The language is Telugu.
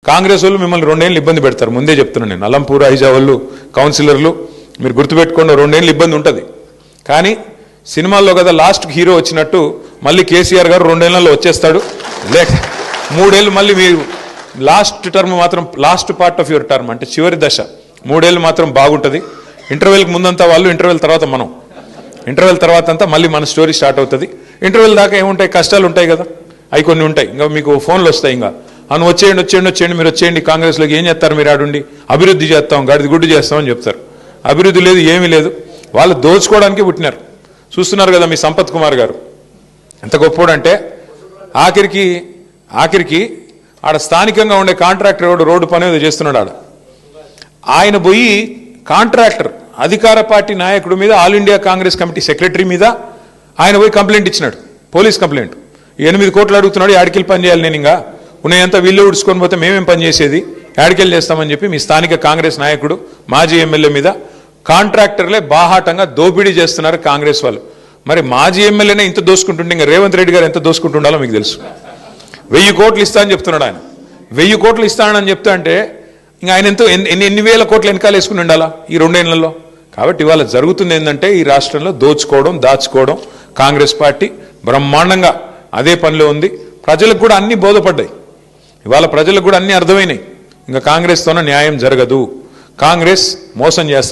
కాంగ్రెస్ వాళ్ళు మిమ్మల్ని 2 ఏళ్ళు ఇబ్బంది పెడతారు, ముందే చెప్తున్నాను నేను. అలంపూర్ ఐజా వాళ్ళు కౌన్సిలర్లు మీరు గుర్తుపెట్టుకోండి, 2 ఏళ్ళు ఇబ్బంది ఉంటుంది. కానీ సినిమాల్లో కదా లాస్ట్కి హీరో వచ్చినట్టు మళ్ళీ కేసీఆర్ గారు 2 ఏళ్లలో వచ్చేస్తాడు. లేక 3 ఏళ్ళు మళ్ళీ మీరు లాస్ట్ టర్మ్ మాత్రం, last part of your term అంటే చివరి దశ 3 ఏళ్ళు మాత్రం బాగుంటుంది. ఇంటర్వెల్కి ముందంతా వాళ్ళు, ఇంటర్వెల్ తర్వాత మనం, ఇంటర్వెల్ తర్వాత అంతా మళ్ళీ మన స్టోరీ స్టార్ట్ అవుతుంది. ఇంటర్వెల్ దాకా ఏముంటాయి, కష్టాలు ఉంటాయి కదా, అవి కొన్ని ఉంటాయి. ఇంకా మీకు ఫోన్లు వస్తాయి, ఇంకా అను వచ్చేయండి మీరు వచ్చేయండి కాంగ్రెస్లోకి, ఏం చేస్తారు మీరు ఆడుండి, అభివృద్ధి చేస్తాం, గడిది గుడ్డు చేస్తామని చెప్తారు. అభివృద్ధి లేదు, ఏమీ లేదు. వాళ్ళు దోచుకోవడానికి పుట్టినారు. చూస్తున్నారు కదా మీ సంపత్ కుమార్ గారు ఎంత గొప్పోడంటే, ఆఖరికి ఆడ స్థానికంగా ఉండే కాంట్రాక్టర్ ఎవడు రోడ్డు పని ఏదో చేస్తున్నాడు ఆడ, ఆయన పోయి కాంట్రాక్టర్ అధికార పార్టీ నాయకుడి మీద, all India Congress committee secretary మీద ఆయన పోయి కంప్లైంట్ ఇచ్చినాడు, పోలీస్ కంప్లైంట్. 8 కోట్లు అడుగుతున్నాడు, యాడికెళ్ళి పని చేయాలి, నేను ఇంకా ఉన్నాయంతా వీళ్ళు ఉడుచుకొని పోతే మేమేం పని చేసేది, యాడికెళ్ళి చేస్తామని చెప్పి మీ స్థానిక కాంగ్రెస్ నాయకుడు మాజీ ఎమ్మెల్యే మీద కాంట్రాక్టర్లే బాహాటంగా దోపిడీ చేస్తున్నారు కాంగ్రెస్ వాళ్ళు. మరి మాజీ ఎమ్మెల్యేనే ఇంత దోసుకుంటుంటే ఇంకా రేవంత్ రెడ్డి గారు ఎంత దోసుకుంటుండాలో మీకు తెలుసు. 1000 కోట్లు ఇస్తా అని చెప్తున్నాడు ఆయన. 1000 కోట్లు ఇస్తానని చెప్తా అంటే ఇంకా ఆయన ఎంతో ఎన్ని వేల కోట్లు వెనకాల వేసుకుని ఉండాలా ఈ 2 ఏళ్లలో. కాబట్టి ఇవాళ జరుగుతుంది ఏంటంటే, ఈ రాష్ట్రంలో దోచుకోవడం, దాచుకోవడం. కాంగ్రెస్ పార్టీ బ్రహ్మాండంగా అదే పనిలో ఉంది. ప్రజలకు కూడా అన్ని బోధపడ్డాయి, ఇవాళ ప్రజలకు కూడా అన్ని అర్థమైనాయి. ఇంకా కాంగ్రెస్తోనే న్యాయం జరగదు, కాంగ్రెస్ మోసం చేస్తుంది.